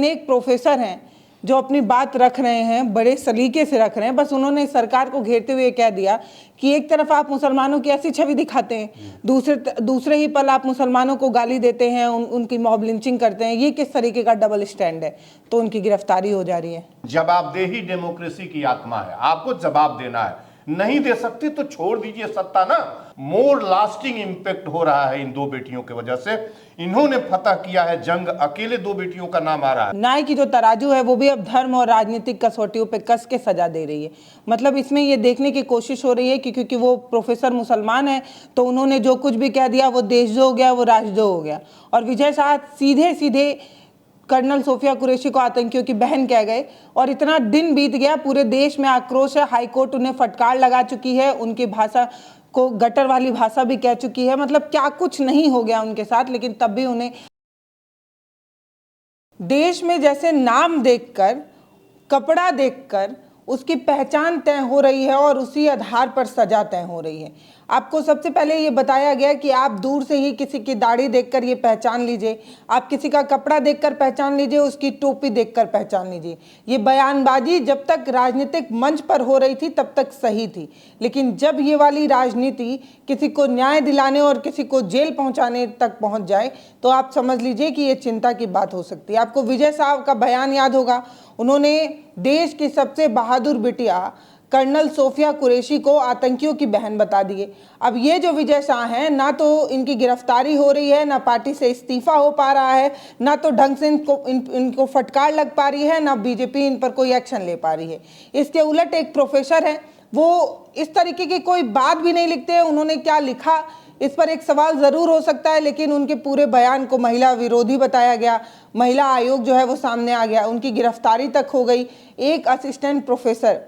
एक प्रोफेसर हैं जो अपनी बात रख रहे हैं, बड़े सलीके से रख रहे हैं। बस उन्होंने सरकार को घेरते हुए कह दिया कि एक तरफ आप मुसलमानों की ऐसी छवि दिखाते हैं, दूसरे ही पल आप मुसलमानों को गाली देते हैं, उनकी मॉब लिंचिंग करते हैं। ये किस तरीके का डबल स्टैंड है? तो उनकी गिरफ्तारी हो जा रही है। जवाबदेही डेमोक्रेसी की आत्मा है, आपको जवाब देना है। नहीं दे सकती तो छोड़ दीजिए सत्ता ना। मोर लास्टिंग इंपैक्ट हो रहा है इन दो बेटियों की वजह से। इन्होंने फतह किया है जंग, अकेले दो बेटियों का नाम आ रहा है। न्याय की जो तराजू है वो भी अब धर्म और राजनीतिक कसौटियों पे कस के सजा दे रही है। मतलब इसमें ये देखने की कोशिश हो रही है कि क्योंकि वो प्रोफेसर मुसलमान है तो उन्होंने जो कुछ भी कह दिया वो देशद्रोह हो गया, वो राजद्रोह हो गया। और विजय शाह सीधे सीधे कर्नल सोफिया कुरैशी को आतंकियों की बहन कह गए और इतना दिन बीत गया, पूरे देश में आक्रोश है। हाईकोर्ट उन्हें फटकार लगा चुकी है, उनकी भाषा को गटर वाली भाषा भी कह चुकी है। मतलब क्या कुछ नहीं हो गया उनके साथ, लेकिन तब भी उन्हें देश में जैसे नाम देखकर, कपड़ा देखकर उसकी पहचान तय हो रही है और उसी आधार पर सजा तय हो रही है। आपको सबसे पहले ये बताया गया कि आप दूर से ही किसी की दाढ़ी देखकर ये पहचान लीजिए, आप किसी का कपड़ा देखकर पहचान लीजिए, उसकी टोपी देखकर पहचान लीजिए। ये बयानबाजी जब तक राजनीतिक मंच पर हो रही थी तब तक सही थी, लेकिन जब ये वाली राजनीति किसी को न्याय दिलाने और किसी को जेल पहुंचाने तक पहुंच जाए तो आप समझ लीजिए कि ये चिंता की बात हो सकती है। आपको विजय साहब का बयान याद होगा, उन्होंने देश की सबसे बहादुर बिटिया कर्नल सोफिया कुरैशी को आतंकियों की बहन बता दिए। अब ये जो विजय शाह हैं, ना तो इनकी गिरफ्तारी हो रही है, ना पार्टी से इस्तीफा हो पा रहा है, ना तो ढंग से इनको फटकार लग पा रही है, ना बीजेपी इन पर कोई एक्शन ले पा रही है। इसके उलट एक प्रोफेसर है, वो इस तरीके की कोई बात भी नहीं लिखते हैं। उन्होंने क्या लिखा इस पर एक सवाल ज़रूर हो सकता है, लेकिन उनके पूरे बयान को महिला विरोधी बताया गया। महिला आयोग जो है वो सामने आ गया, उनकी गिरफ्तारी तक हो गई। एक असिस्टेंट प्रोफेसर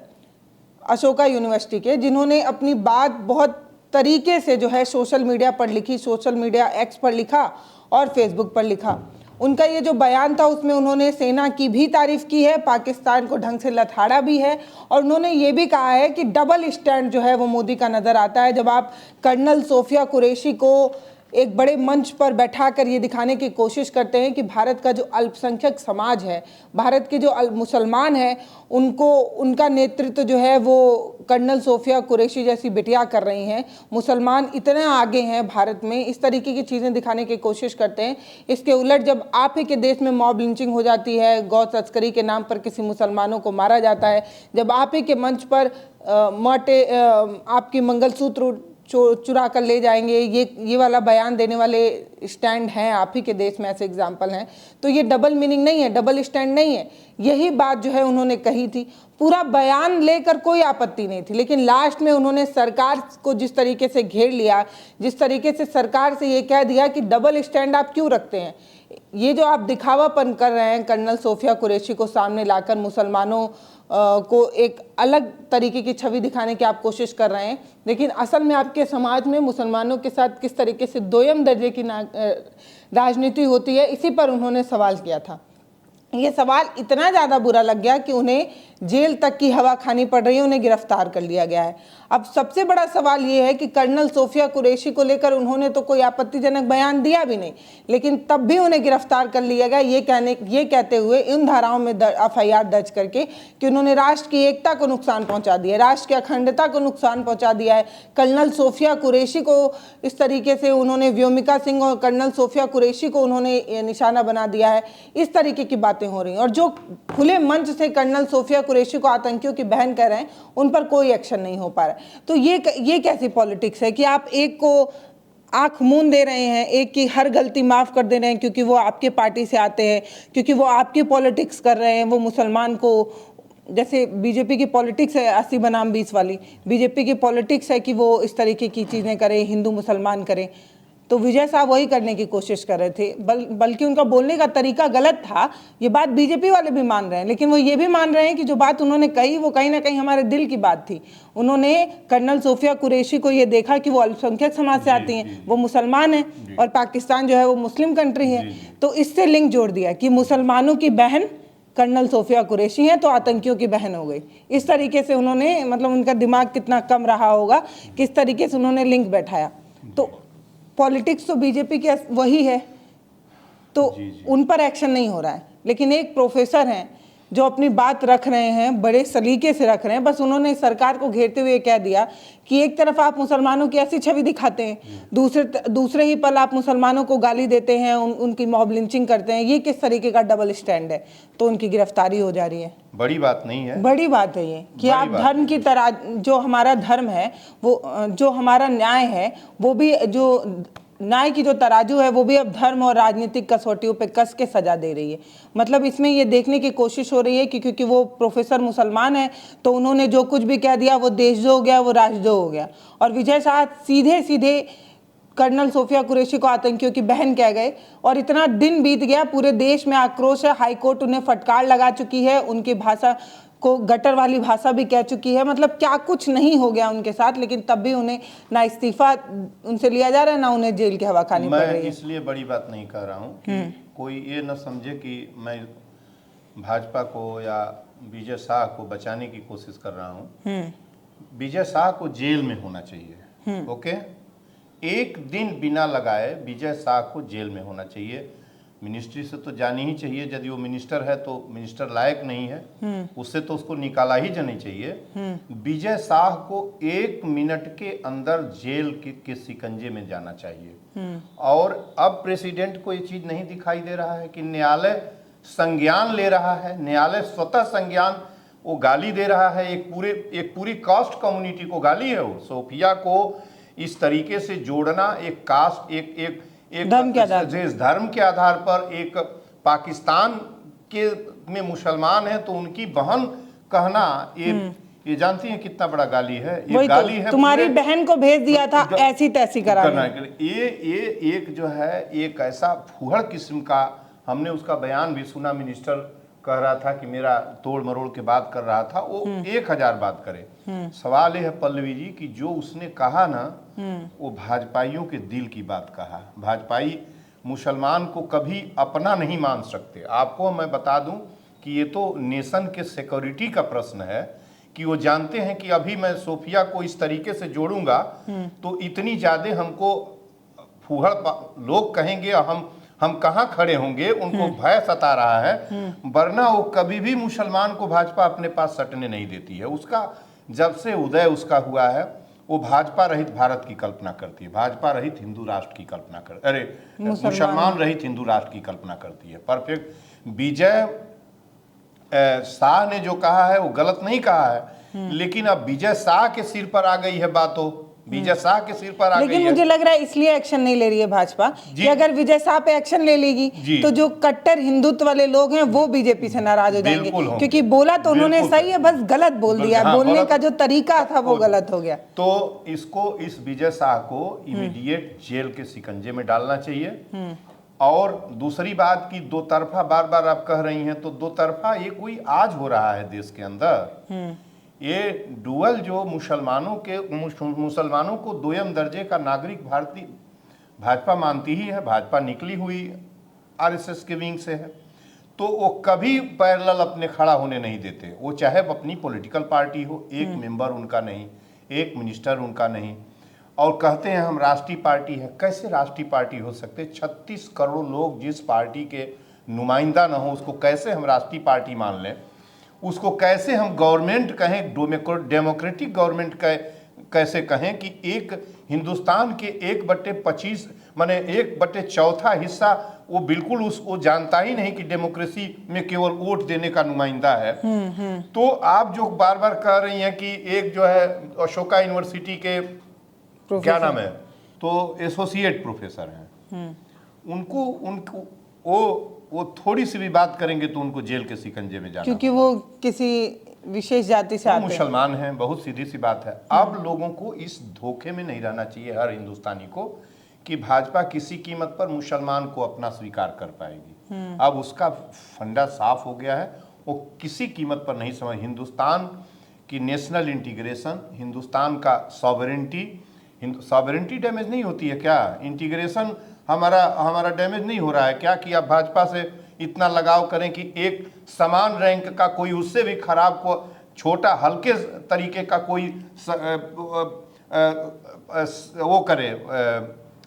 अशोका यूनिवर्सिटी के, जिन्होंने अपनी बात बहुत तरीके से जो है सोशल मीडिया पर लिखी, सोशल मीडिया एक्स पर लिखा और फेसबुक पर लिखा। उनका ये जो बयान था उसमें उन्होंने सेना की भी तारीफ की है, पाकिस्तान को ढंग से लथाड़ा भी है, और उन्होंने ये भी कहा है कि डबल स्टैंड जो है वो मोदी का नज़र आता है। जब आप कर्नल सोफिया कुरैशी को एक बड़े मंच पर बैठाकर ये दिखाने की कोशिश करते हैं कि भारत का जो अल्पसंख्यक समाज है, भारत के जो मुसलमान हैं, उनका नेतृत्व जो है वो कर्नल सोफिया कुरैशी जैसी बिटिया कर रही हैं, मुसलमान इतने आगे हैं भारत में, इस तरीके की चीज़ें दिखाने की कोशिश करते हैं। इसके उलट जब आप ही के देश में मॉब लिंचिंग हो जाती है, गौ तस्करी के नाम पर किसी मुसलमानों को मारा जाता है, जब आप ही के मंच पर आपकी मंगलसूत्र चुरा कर ले जाएंगे, ये वाला बयान देने वाले स्टैंड हैं आप ही के देश में, ऐसे एग्जाम्पल हैं, तो ये डबल मीनिंग नहीं है, डबल स्टैंड नहीं है। यही बात जो है उन्होंने कही थी। पूरा बयान लेकर कोई आपत्ति नहीं थी, लेकिन लास्ट में उन्होंने सरकार को जिस तरीके से घेर लिया, जिस तरीके से सरकार से ये कह दिया कि डबल स्टैंड आप क्यों रखते हैं, ये जो आप दिखावापन कर रहे हैं कर्नल सोफिया कुरैशी को सामने लाकर मुसलमानों को एक अलग तरीके की छवि दिखाने की आप कोशिश कर रहे हैं, लेकिन असल में आपके समाज में मुसलमानों के साथ किस तरीके से दोयम दर्जे की राजनीति होती है, इसी पर उन्होंने सवाल किया था। ये सवाल इतना ज़्यादा बुरा लग गया कि उन्हें जेल तक की हवा खानी पड़ रही है, उन्हें गिरफ्तार कर लिया गया है। अब सबसे बड़ा सवाल ये है कि कर्नल सोफिया कुरैशी को लेकर उन्होंने तो कोई आपत्तिजनक बयान दिया भी नहीं, लेकिन तब भी उन्हें गिरफ्तार कर लिया गया, ये कहते हुए इन धाराओं में FIR दर्ज करके कि उन्होंने राष्ट्र की एकता को नुकसान पहुंचा दिया है, राष्ट्र की अखंडता को नुकसान पहुंचा दिया है। कर्नल सोफिया कुरैशी को इस तरीके से उन्होंने, व्योमिका सिंह और कर्नल सोफिया कुरैशी को उन्होंने निशाना बना दिया है। इस तरीके की बातें हो रही हैं, और जो खुले मंच से कर्नल सोफिया कुरैशी को आतंकियों की बहन कह रहे हैं, उन पर कोई एक्शन नहीं हो पा रहा है। तो ये कैसी पॉलिटिक्स है कि आप एक को आंख मूंद दे रहे हैं, एक की हर गलती माफ़ कर दे रहे हैं क्योंकि वो आपके पार्टी से आते हैं, क्योंकि वो आपकी पॉलिटिक्स कर रहे हैं। वो मुसलमान को, जैसे बीजेपी की पॉलिटिक्स है 80 बनाम 20 वाली, बीजेपी की पॉलिटिक्स है कि वो इस तरीके की चीज़ें करें, हिंदू मुसलमान करें, तो विजय साहब वही करने की कोशिश कर रहे थे। बल्कि उनका बोलने का तरीका गलत था, ये बात बीजेपी वाले भी मान रहे हैं, लेकिन वो ये भी मान रहे हैं कि जो बात उन्होंने कही वो कहीं ना कहीं हमारे दिल की बात थी। उन्होंने कर्नल सोफिया कुरैशी को ये देखा कि वो अल्पसंख्यक समाज से आती हैं, वो मुसलमान हैं और पाकिस्तान जो है वो मुस्लिम कंट्री है, तो इससे लिंक जोड़ दिया कि मुसलमानों की बहन कर्नल सोफिया कुरैशी हैं तो आतंकियों की बहन हो गई। इस तरीके से उन्होंने, मतलब उनका दिमाग कितना कम रहा होगा, किस तरीके से उन्होंने लिंक बैठाया। तो पॉलिटिक्स तो बीजेपी के वही है, तो उन पर एक्शन नहीं हो रहा है। लेकिन एक प्रोफेसर हैं जो अपनी बात रख रहे हैं, बड़े सलीके से रख रहे हैं। बस उन्होंने सरकार को घेरते हुए कह दिया कि एक तरफ आप मुसलमानों की ऐसी छवि दिखाते हैं, दूसरे ही पल आप मुसलमानों को गाली देते हैं, उनकी मॉब लिंचिंग करते हैं। ये किस तरीके का डबल स्टैंड है? तो उनकी गिरफ्तारी हो जा रही है। बड़ी बात नहीं है, बड़ी बात है ये कि आप धर्म की तरह, जो हमारा धर्म है, वो जो हमारा न्याय है, वो भी जो न्याय की जो तराजू है, वो भी अब धर्म और राजनीतिक कसौटियों पे कस के सजा दे रही है। मतलब इसमें ये देखने की कोशिश हो रही है कि क्योंकि वो प्रोफेसर मुसलमान है तो उन्होंने जो कुछ भी कह दिया वो देशद्रोह हो गया, वो राष्ट्रद्रोह हो गया। और विजय शाह सीधे सीधे कर्नल सोफिया कुरैशी को आतंकियों की बहन कह गए और इतना दिन बीत गया, पूरे देश में आक्रोश है। हाईकोर्ट उन्हें फटकार लगा चुकी है, उनकी भाषा को गटर वाली भाषा भी कह चुकी है। मतलब क्या कुछ नहीं हो गया उनके साथ, लेकिन तब भी उन्हें ना इस्तीफा उनसे लिया जा रहा है, ना उन्हें जेल की हवा खानी पड़ रही है। मैं इसलिए बड़ी बात नहीं कह रहा हूँ कि कोई ये न समझे कि मैं भाजपा को या विजय शाह को बचाने की कोशिश कर रहा हूँ। विजय शाह को जेल में होना चाहिए, ओके? एक दिन बिना लगाए विजय शाह को जेल में होना चाहिए। मिनिस्ट्री से तो जानी ही चाहिए, यदि वो मिनिस्टर है तो मिनिस्टर लायक नहीं है, उससे तो उसको निकाला ही जानी चाहिए। विजय शाह को 1 मिनट के अंदर जेल के शिकंजे में जाना चाहिए। और अब प्रेसिडेंट को ये चीज नहीं दिखाई दे रहा है कि न्यायालय संज्ञान ले रहा है, न्यायालय स्वतः संज्ञान, वो गाली दे रहा है, एक पूरी कास्ट कम्युनिटी को गाली है। वो सोफिया को इस तरीके से जोड़ना, एक कास्ट, एक धर्म के आधार पर, एक पाकिस्तान के में मुसलमान है तो उनकी बहन कहना, ये जानती हैं कितना बड़ा गाली है? ये गाली है, तुम्हारी बहन को भेज दिया था ऐसी तैसी कराने के लिए। ये एक जो है एक ऐसा फूहड़ किस्म का, हमने उसका बयान भी सुना, मिनिस्टर कह रहा था कि मेरा तोड़ मरोड़ के बात कर रहा था, वो 1000 बात करे। सवाल ये है पल्लवी जी कि जो उसने कहा ना, वो भाजपाइयों के दिल की बात कहा। भाजपाई मुसलमान को कभी अपना नहीं मान सकते। आपको मैं बता दूं कि ये तो नेशन के सिक्योरिटी का प्रश्न है कि वो जानते हैं कि अभी मैं सोफिया को इस तरीके से जोड़ूंगा तो इतनी ज्यादा हमको फूहड़ लोग कहेंगे, हम कहाँ खड़े होंगे, उनको भय सता रहा है। वरना वो कभी भी मुसलमान को भाजपा अपने पास सटने नहीं देती है। उसका जब से उदय उसका हुआ है, वो भाजपा रहित भारत की कल्पना करती है, भाजपा रहित हिंदू राष्ट्र की कल्पना कर, अरे मुसलमान रहित हिंदू राष्ट्र की कल्पना करती है। परफेक्ट। विजय शाह ने जो कहा है वो गलत नहीं कहा है, लेकिन अब विजय शाह के सिर पर आ गई है बात, हो विजय शाह के सिर पर आ गई है। लेकिन मुझे लग रहा है इसलिए एक्शन नहीं ले रही है भाजपा कि अगर विजय शाह पे एक्शन ले लेगी तो जो कट्टर हिंदुत्व वाले लोग हैं वो बीजेपी से नाराज हो जाएंगे, क्योंकि बोला तो उन्होंने सही है, बस गलत बोल दिया। बोलने का जो तरीका था वो गलत हो गया। तो इस विजय शाह को इमीडिएट जेल के शिकंजे में डालना चाहिए। और दूसरी बात की दो तरफा बार बार आप कह रही हैं, तो दो तरफा ये कोई आज हो रहा है देश के अंदर। ये डुअल जो मुसलमानों को दोयम दर्जे का नागरिक भारतीय भाजपा मानती ही है, भाजपा निकली हुई आरएसएस के विंग से है, तो वो कभी पैरेलल अपने खड़ा होने नहीं देते। वो चाहे अपनी पॉलिटिकल पार्टी हो, एक मेंबर उनका नहीं, एक मिनिस्टर उनका नहीं, और कहते हैं हम राष्ट्रीय पार्टी है। कैसे राष्ट्रीय पार्टी हो सकते? 36 करोड़ लोग जिस पार्टी के नुमाइंदा न हो उसको कैसे हम राष्ट्रीय पार्टी मान लें? उसको कैसे हम गवर्नमेंट कहें, डेमोक्रेटिक गवर्नमेंट कैसे कहें कि एक हिंदुस्तान के 1/25 माने 1/4 हिस्सा वो बिल्कुल वो जानता ही नहीं कि डेमोक्रेसी में केवल वोट देने का नुमाइंदा है। तो आप जो बार बार कह रही हैं कि एक जो है अशोका यूनिवर्सिटी के क्या नाम है, तो एसोसिएट प्रोफेसर हैं, उनको वो थोड़ी सी भी बात करेंगे तो उनको जेल के शिकंजे में जाना, क्योंकि वो किसी विशेष जाति से आते हैं, मुसलमान हैं। बहुत सीधी सी बात है। अब लोगों को इस धोखे में नहीं रहना चाहिए, हर हिंदुस्तानी को, कि भाजपा किसी कीमत पर मुसलमान को अपना स्वीकार कर पाएगी। अब उसका फंडा साफ हो गया है, वो किसी कीमत पर नहीं समझ। हिंदुस्तान की नेशनल इंटीग्रेशन, हिंदुस्तान का सॉवरेंटी डैमेज नहीं होती है क्या? इंटीग्रेशन हमारा डैमेज नहीं हो रहा है क्या कि आप भाजपा से इतना लगाव करें कि एक समान रैंक का कोई उससे भी खराब को छोटा हल्के तरीके का कोई वो करे,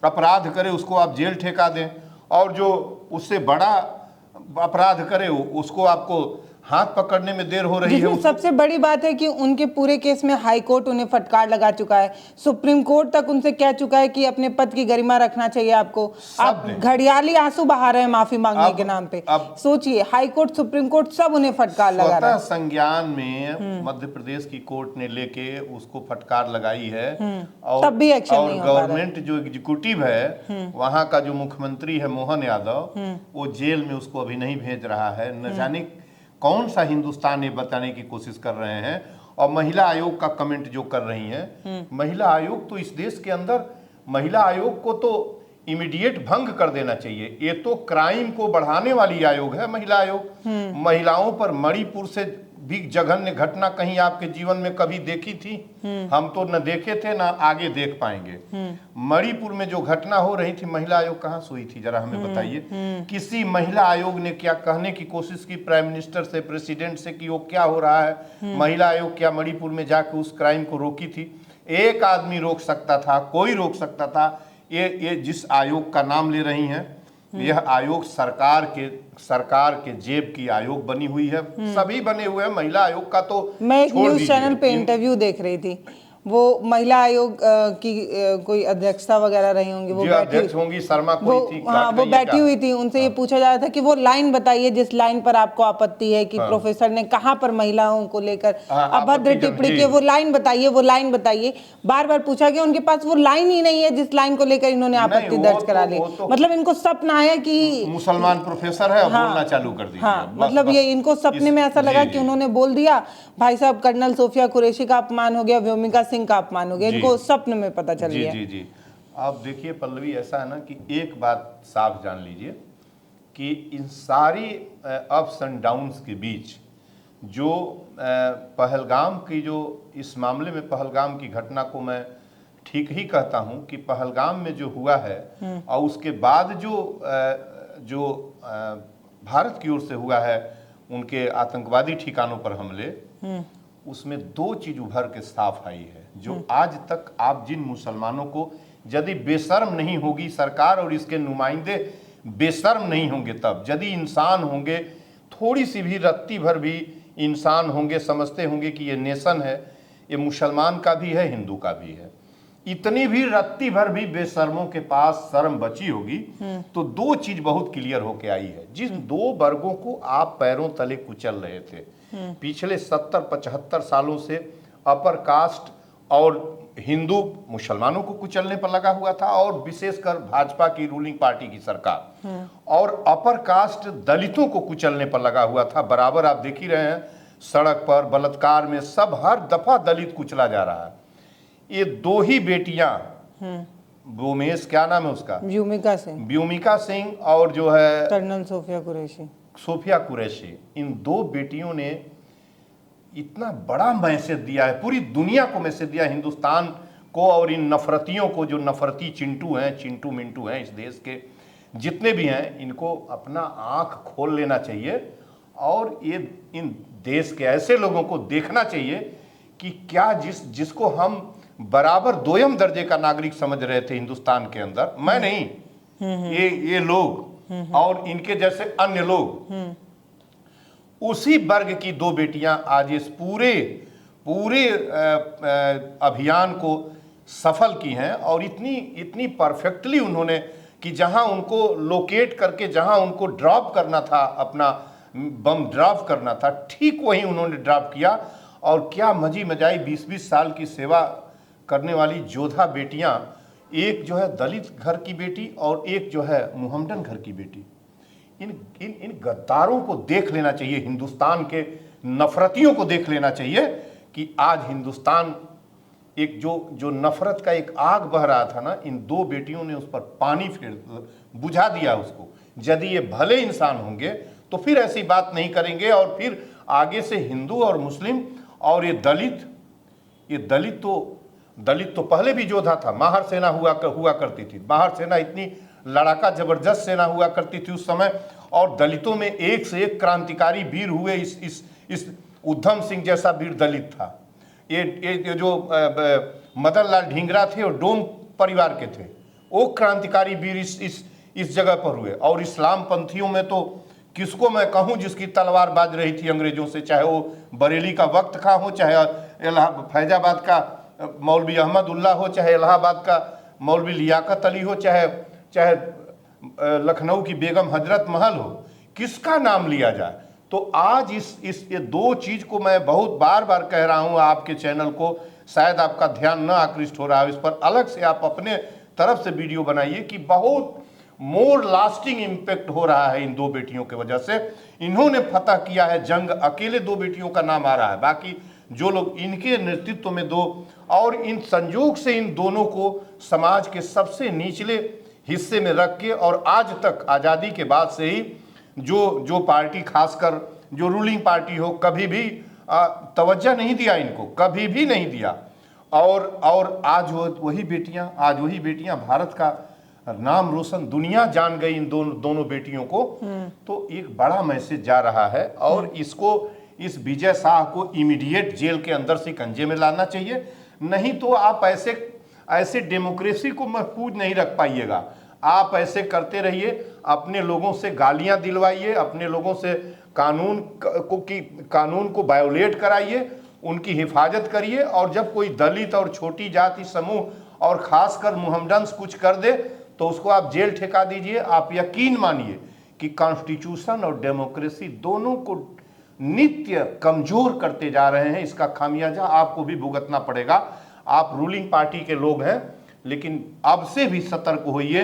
अपराध करे, उसको आप जेल ठेका दें, और जो उससे बड़ा अपराध करे उसको आपको हाथ पकड़ने में देर हो रही है। जिसमें सबसे बड़ी बात है कि उनके पूरे केस में हाई कोर्ट उन्हें फटकार लगा चुका है, सुप्रीम कोर्ट तक उनसे कह चुका है कि अपने पद की गरिमा रखना चाहिए आपको। आप घड़ियाली आंसू बहा रहे हैं माफी मांगने के नाम पे। सोचिए, हाई कोर्ट सुप्रीम कोर्ट सब उन्हें फटकार लगा रहा है। संज्ञान में मध्य प्रदेश की कोर्ट ने लेके उसको फटकार लगाई है और तब भी एक्शन नहीं हो पा रहा है। गवर्नमेंट जो एग्जीक्यूटिव है वहां का जो मुख्यमंत्री है मोहन यादव, वो जेल में उसको अभी नहीं भेज रहा है। न जाने कौन सा हिंदुस्तान ये बताने की कोशिश कर रहे हैं। और महिला आयोग का कमेंट जो कर रही हैं, महिला आयोग तो इस देश के अंदर, महिला आयोग को तो इमीडिएट भंग कर देना चाहिए। ये तो क्राइम को बढ़ाने वाली आयोग है महिला आयोग। महिलाओं पर मणिपुर से भी जघन्य घटना कहीं आपके जीवन में कभी देखी थी? हम तो न देखे थे ना आगे देख पाएंगे। मणिपुर में जो घटना हो रही थी, महिला आयोग कहाँ सोई थी, जरा हमें बताइए। किसी महिला आयोग ने क्या कहने की कोशिश की प्राइम मिनिस्टर से, प्रेसिडेंट से कि वो क्या हो रहा है? महिला आयोग क्या मणिपुर में जाकर उस क्राइम को रोकी थी? एक आदमी रोक सकता था, कोई रोक सकता था। ये जिस आयोग का नाम ले रही हैं, यह आयोग सरकार के जेब की आयोग बनी हुई है। सभी बने हुए हैं, महिला आयोग का तो मैं एक न्यूज चैनल पे इंटरव्यू देख रही थी, वो महिला आयोग की कोई अध्यक्षता वगैरह रही होंगी, वो अध्यक्ष होंगी, शर्मा कोई थी। हाँ, वो बैठी हुई थी। उनसे ये पूछा जा रहा था कि वो लाइन बताइए जिस लाइन पर आपको आपत्ति है कि प्रोफेसर ने कहां पर महिलाओं को लेकर अभद्र टिप्पणी की, वो लाइन बताइए, वो लाइन बताइए। बार बार पूछा गया, उनके पास वो लाइन ही नहीं है जिस लाइन को लेकर इन्होंने आपत्ति दर्ज करा ली। मतलब इनको सपना है कि मुसलमान प्रोफेसर है, बोलना चालू कर दिया। हाँ, मतलब ये इनको सपने में ऐसा लगा कि उन्होंने बोल दिया, भाई साहब कर्नल सोफिया कुरैशी का अपमान हो गया, व्योमिका सिंह का अपमान हो गया। इनको स्वप्न में पता चल गया। जी जी। अब देखिए पल्लवी, ऐसा है ना कि एक बात साफ जान लीजिए कि इन सारी अप्स एंड डाउन्स के बीच जो पहलगाम की, जो इस मामले में पहलगाम की घटना को मैं ठीक ही कहता हूं कि पहलगाम में जो हुआ है और उसके बाद जो भारत की ओर से हुआ है उनके आतंकवादी ठिकानों पर हमले, उसमें दो चीज उभर के साफ आई है। जो आज तक आप जिन मुसलमानों को, यदि बेशर्म नहीं होगी सरकार और इसके नुमाइंदे बेशर्म नहीं होंगे, तब यदि इंसान होंगे, थोड़ी सी भी रत्ती भर भी इंसान होंगे, समझते होंगे कि ये नेशन है, ये मुसलमान का भी है, हिंदू का भी है, इतनी भी रत्ती भर भी बेशर्मों के पास शर्म बची होगी, तो दो चीज बहुत क्लियर होके आई है। जिन दो वर्गों को आप पैरों तले कुचल रहे थे पिछले 70-75 सालों से, अपर कास्ट और हिंदू मुसलमानों को कुचलने पर लगा हुआ था, और विशेषकर भाजपा की रूलिंग पार्टी की सरकार, और अपर कास्ट दलितों को कुचलने पर लगा हुआ था। बराबर आप देख ही रहे हैं, सड़क पर, बलात्कार में, सब हर दफा दलित कुचला जा रहा है। ये दो ही बेटियां, भूमेश, क्या नाम है उसका, व्योमिका सिंह और जो है कर्नल सोफिया कुरैशी, इन दो बेटियों ने इतना बड़ा मैसेज दिया है, पूरी दुनिया को मैसेज दिया, हिंदुस्तान को और इन नफरतियों को, जो नफरती चिंटू हैं, चिंटू मिंटू हैं इस देश के जितने भी हैं, इनको अपना आंख खोल लेना चाहिए और ये इन देश के ऐसे लोगों को देखना चाहिए कि क्या जिसको हम बराबर दोयम दर्जे का नागरिक समझ रहे थे हिंदुस्तान के अंदर, मैं नहीं, ये लोग और इनके जैसे अन्य लोग, उसी वर्ग की दो बेटियां आज इस पूरे अभियान को सफल की हैं। और इतनी परफेक्टली उन्होंने कि जहां उनको लोकेट करके, जहां उनको ड्रॉप करना था, अपना बम ड्रॉप करना था, ठीक वहीं उन्होंने ड्रॉप किया। और क्या मजी मजाई 20-20 साल की सेवा करने वाली योद्धा बेटियां, एक जो है दलित घर की बेटी और एक जो है मोहम्मदन घर की बेटी, इन गद्दारों को देख लेना चाहिए, हिंदुस्तान के नफरतियों को देख लेना चाहिए कि आज हिंदुस्तान एक जो नफरत का एक आग बह रहा था ना, इन दो बेटियों ने उस पर पानी फेर बुझा दिया उसको। यदि ये भले इंसान होंगे तो फिर ऐसी बात नहीं करेंगे, और फिर आगे से हिंदू और मुस्लिम और ये दलित तो पहले भी योद्धा था, माहर सेना हुआ करती थी, माहर सेना इतनी लड़ाका जबरदस्त सेना हुआ करती थी उस समय, और दलितों में एक से एक क्रांतिकारी वीर हुए। इस उधम सिंह जैसा वीर दलित था, ये जो मदन लाल ढींगरा थे और डोम परिवार के थे, वो क्रांतिकारी वीर इस जगह पर हुए। और इस्लाम पंथियों में तो किसको मैं कहूं जिसकी तलवार बाज रही थी अंग्रेजों से, चाहे वो बरेली का वक्त खां हो, चाहे फैजाबाद का मौलवी अहमद उल्ला हो, चाहे इलाहाबाद का मौलवी लियाकत अली हो, चाहे लखनऊ की बेगम हजरत महल हो, किसका नाम लिया जाए। तो आज ये दो चीज को मैं बहुत बार बार कह रहा हूं आपके चैनल को, शायद आपका ध्यान न आकृष्ट हो रहा है इस पर, अलग से आप अपने तरफ से वीडियो बनाइए कि बहुत मोर लास्टिंग इम्पैक्ट हो रहा है इन दो बेटियों की वजह से। इन्होंने फतह किया है जंग, अकेले दो बेटियों का नाम आ रहा है, बाकी जो लोग इनके नेतृत्व में दो, और इन संयोग से इन दोनों को समाज के सबसे निचले हिस्से में रख के, और आज तक आज़ादी के बाद से ही जो पार्टी, खासकर जो रूलिंग पार्टी हो, कभी भी तवज्जो नहीं दिया इनको, कभी भी नहीं दिया। और आज वही बेटियां भारत का नाम रोशन, दुनिया जान गई इन दोनों बेटियों को। तो एक बड़ा मैसेज जा रहा है, और इस विजय शाह को इमीडिएट जेल के अंदर से कंजे में लाना चाहिए, नहीं तो आप ऐसे डेमोक्रेसी को महफूज नहीं रख पाइएगा। आप ऐसे करते रहिए, अपने लोगों से गालियां दिलवाइए, अपने लोगों से कानून को वायोलेट कराइए, उनकी हिफाजत करिए, और जब कोई दलित और छोटी जाति समूह और खासकर मुहम्मडन्स कुछ कर दे तो उसको आप जेल ठेका दीजिए। आप यकीन मानिए कि कॉन्स्टिट्यूशन और डेमोक्रेसी दोनों को नित्य कमजोर करते जा रहे हैं। इसका खामियाजा आपको भी भुगतना पड़ेगा। आप रूलिंग पार्टी के लोग हैं, लेकिन अब से भी सतर्क होइए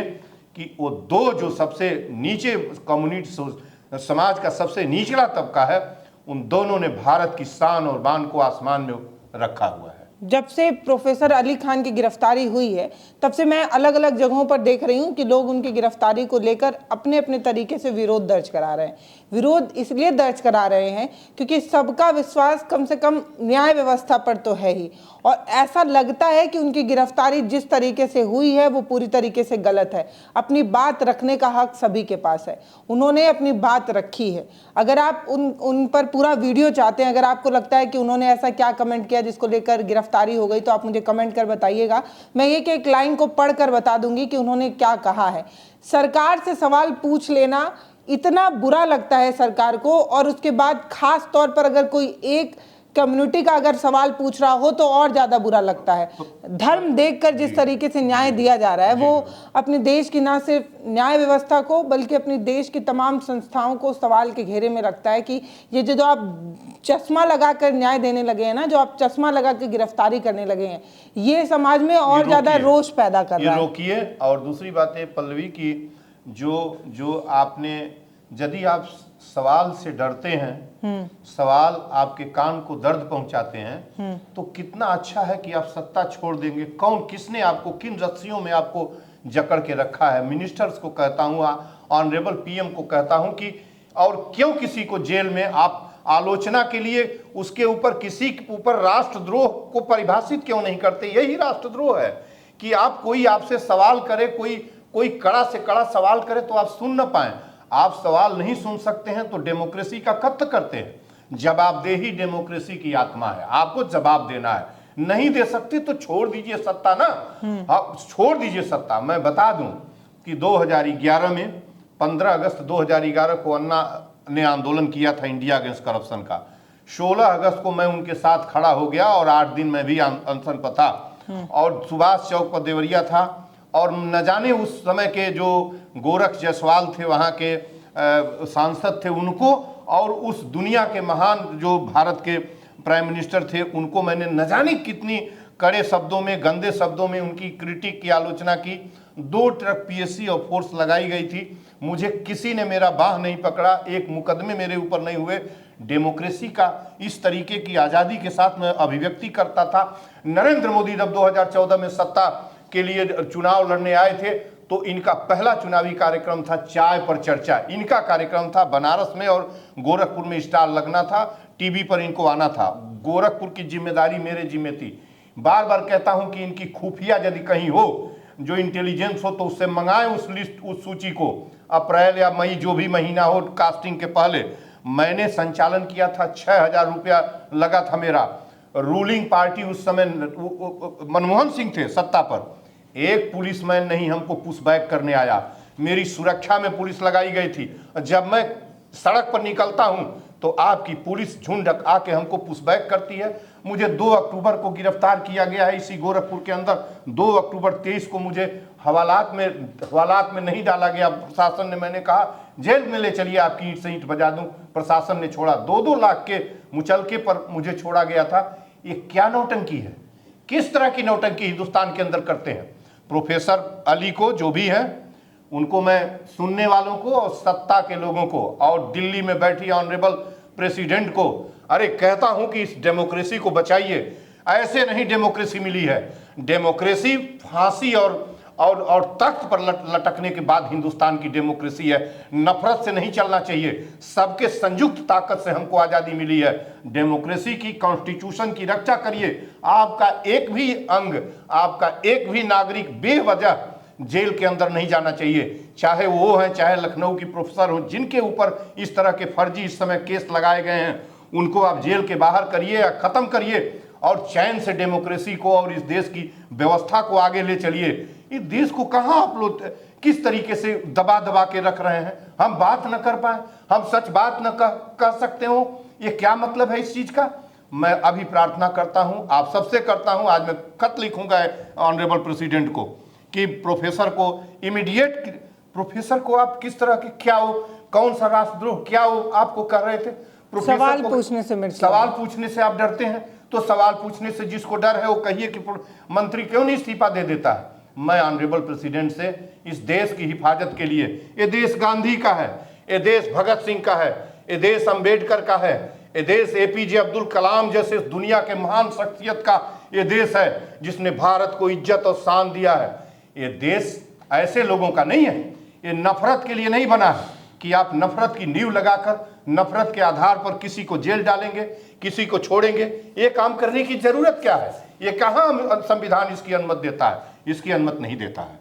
कि वो दो जो सबसे नीचे कम्युनिटी समाज का सबसे निचला तबका है, उन दोनों ने भारत की शान और बान को आसमान में रखा हुआ है। जब से प्रोफेसर अली खान की गिरफ्तारी हुई है, तब से मैं अलग अलग जगहों पर देख रही हूं कि लोग उनकी गिरफ्तारी को लेकर अपने अपने तरीके से विरोध दर्ज करा रहे हैं। विरोध इसलिए दर्ज करा रहे हैं क्योंकि सबका विश्वास कम से कम न्याय व्यवस्था पर तो है ही, और ऐसा लगता है कि उनकी गिरफ्तारी जिस तरीके से हुई है वो पूरी तरीके से गलत है। अपनी बात रखने का हक सभी के पास है, उन्होंने अपनी बात रखी है। अगर आप उन पर पूरा वीडियो चाहते हैं, अगर आपको लगता है कि उन्होंने ऐसा क्या कमेंट किया जिसको लेकर गिरफ्तारी हो गई, तो आप मुझे कमेंट कर बताइएगा। मैं एक लाइन को पढ़कर बता दूंगी कि उन्होंने क्या कहा है। सरकार से सवाल पूछ लेना इतना बुरा लगता है सरकार को, और उसके बाद खास तौर पर अगर कोई एक कम्युनिटी का अगर सवाल पूछ रहा हो तो और ज्यादा बुरा लगता है। धर्म देखकर जिस तरीके से न्याय दिया जा रहा है, वो अपने देश की ना सिर्फ न्याय व्यवस्था को बल्कि अपने देश की तमाम संस्थाओं को सवाल के घेरे में रखता है कि ये जो आप चश्मा लगाकर न्याय देने लगे हैं ना, जो आप चश्मा लगा के गिरफ्तारी करने लगे हैं, ये समाज में और ज्यादा रोष पैदा कर रहा है। रोकिए। और दूसरी बात है पल्लवी की, जो आपने, यदि आप सवाल से डरते हैं, सवाल आपके कान को दर्द पहुंचाते हैं, तो कितना अच्छा है कि आप सत्ता छोड़ देंगे। किसने आपको, किन रस्सियों में आपको जकड़ के रखा है। मिनिस्टर्स को कहता हूं, ऑनरेबल पीएम को कहता हूं कि, और क्यों किसी को जेल में आप आलोचना के लिए उसके ऊपर, किसी के ऊपर राष्ट्रद्रोह को परिभाषित क्यों नहीं करते। यही राष्ट्रद्रोह है कि कोई आपसे सवाल करे, कोई कड़ा से कड़ा सवाल करे तो आप सुन न पाए। आप सवाल नहीं सुन सकते हैं तो डेमोक्रेसी का कत्ल करते हैं। जवाबदेही डेमोक्रेसी की आत्मा है, आपको जवाब देना है। नहीं दे सकते तो छोड़ दीजिए सत्ता ना, छोड़ दीजिए सत्ता। मैं बता दूं कि 2011 में 15 अगस्त 2011 को अन्ना ने आंदोलन किया था इंडिया अगेंस्ट करप्शन का। 16 अगस्त को मैं उनके साथ खड़ा हो गया और 8 दिन मैं भी अनशन पर था, और सुभाष चौक पर देवरिया था। और न जाने उस समय के जो गोरख जायसवाल थे, वहाँ के सांसद थे, उनको, और उस दुनिया के महान जो भारत के प्राइम मिनिस्टर थे, उनको मैंने न जाने कितनी कड़े शब्दों में, गंदे शब्दों में उनकी क्रिटिक की आलोचना की। 2 ट्रक पीएससी और फोर्स लगाई गई थी, मुझे किसी ने मेरा बाह नहीं पकड़ा, एक मुकदमे मेरे ऊपर नहीं हुए। डेमोक्रेसी का इस तरीके की आज़ादी के साथ मैं अभिव्यक्ति करता था। नरेंद्र मोदी जब 2014 में सत्ता के लिए चुनाव लड़ने आए थे, तो इनका पहला चुनावी कार्यक्रम था चाय पर चर्चा। इनका कार्यक्रम था बनारस में, और गोरखपुर में स्टाल लगना था, टीवी पर इनको आना था। गोरखपुर की जिम्मेदारी मेरे जिम्मे थी। बार बार कहता हूं कि इनकी खुफिया यदि कहीं हो, जो इंटेलिजेंस हो, तो उससे मंगाएं उस लिस्ट, उस सूची को। अप्रैल या मई जो भी महीना हो, कास्टिंग के पहले मैंने संचालन किया था। 6,000 रुपया लगा था मेरा। रूलिंग पार्टी उस समय मनमोहन सिंह थे सत्ता पर, एक पुलिसमैन नहीं हमको पुशबैक करने आया। मेरी सुरक्षा में पुलिस लगाई गई थी। जब मैं सड़क पर निकलता हूं तो आपकी पुलिस झुंड आके हमको पुशबैक करती है। मुझे 2 अक्टूबर को गिरफ्तार किया गया है इसी गोरखपुर के अंदर। 2 अक्टूबर 23 को मुझे हवालात में नहीं डाला गया प्रशासन ने। मैंने कहा जेल में ले चलिए, आपकी ईंट से ईंट बजा दूं, प्रशासन ने छोड़ा। 2-2 लाख के मुचलके पर मुझे छोड़ा गया था। ये क्या नौटंकी है? किस तरह की नौटंकी हिंदुस्तान के अंदर करते हैं? प्रोफेसर अली को, जो भी हैं, उनको मैं सुनने वालों को और सत्ता के लोगों को और दिल्ली में बैठी ऑनरेबल प्रेसिडेंट को अरे कहता हूं कि इस डेमोक्रेसी को बचाइए। ऐसे नहीं डेमोक्रेसी मिली है। डेमोक्रेसी फांसी और तख्त पर लटकने के बाद हिंदुस्तान की डेमोक्रेसी है। नफरत से नहीं चलना चाहिए। सबके संयुक्त ताकत से हमको आज़ादी मिली है। डेमोक्रेसी की, कॉन्स्टिट्यूशन की रक्षा करिए। आपका एक भी अंग, आपका एक भी नागरिक बेवजह जेल के अंदर नहीं जाना चाहिए। चाहे वो हैं, चाहे लखनऊ की प्रोफेसर हो, जिनके ऊपर इस तरह के फर्जी इस समय केस लगाए गए हैं, उनको आप जेल के बाहर करिए या खत्म करिए और चैन से डेमोक्रेसी को और इस देश की व्यवस्था को आगे ले चलिए। इस देश को कहाँ आप लोग किस तरीके से दबा दबा के रख रहे हैं? हम बात न कर पाए, हम सच बात न कह सकते हो, ये क्या मतलब है इस चीज का? मैं अभी प्रार्थना करता हूं, आप सबसे करता हूं, आज मैं खत लिखूंगा ऑनरेबल प्रेसिडेंट को कि प्रोफेसर को इमीडिएट, प्रोफेसर को आप किस तरह के, क्या हो, कौन सा राष्ट्रद्रोह, क्या हो आपको कर रहे थे? सवाल पूछने से सवाल पूछने से आप डरते हैं, तो सवाल पूछने से जिसको डर है वो कहिए कि मंत्री क्यों नहीं इस्तीफा दे देता है। मैं ऑनरेबल प्रेसिडेंट से इस देश की हिफाजत के लिए, ये देश गांधी का है, ये देश भगत सिंह का है, ये देश अंबेडकर का है, ये देश एपीजे अब्दुल कलाम जैसे दुनिया के महान शख्सियत का ये देश है जिसने भारत को इज्जत और शान दिया है। ये देश ऐसे लोगों का नहीं है, ये नफरत के लिए नहीं बना है कि आप नफरत की नींव लगाकर नफरत के आधार पर किसी को जेल डालेंगे, किसी को छोड़ेंगे। ये काम करने की जरूरत क्या है? ये कहाँ संविधान इसकी अनुमति देता है? इसकी अनुमति नहीं देता है।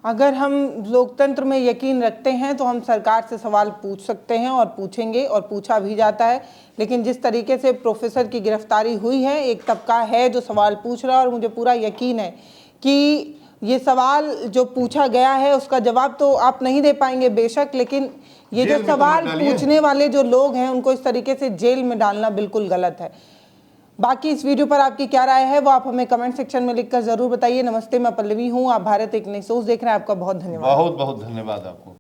अगर हम लोकतंत्र में यकीन रखते हैं तो हम सरकार से सवाल पूछ सकते हैं और पूछेंगे और पूछा भी जाता है। लेकिन जिस तरीके से प्रोफेसर की गिरफ्तारी हुई है, एक तबका है जो सवाल पूछ रहा है और मुझे पूरा यकीन है कि ये सवाल जो पूछा गया है उसका जवाब तो आप नहीं दे पाएंगे बेशक, लेकिन ये जो सवाल पूछने वाले जो लोग हैं उनको इस तरीके से जेल में डालना बिल्कुल गलत है। बाकी इस वीडियो पर आपकी क्या राय है वो आप हमें कमेंट सेक्शन में लिखकर जरूर बताइए। नमस्ते, मैं पल्लवी हूँ, आप भारत एक नई सोच देख रहे हैं। आपका बहुत धन्यवाद। बहुत बहुत धन्यवाद आपको।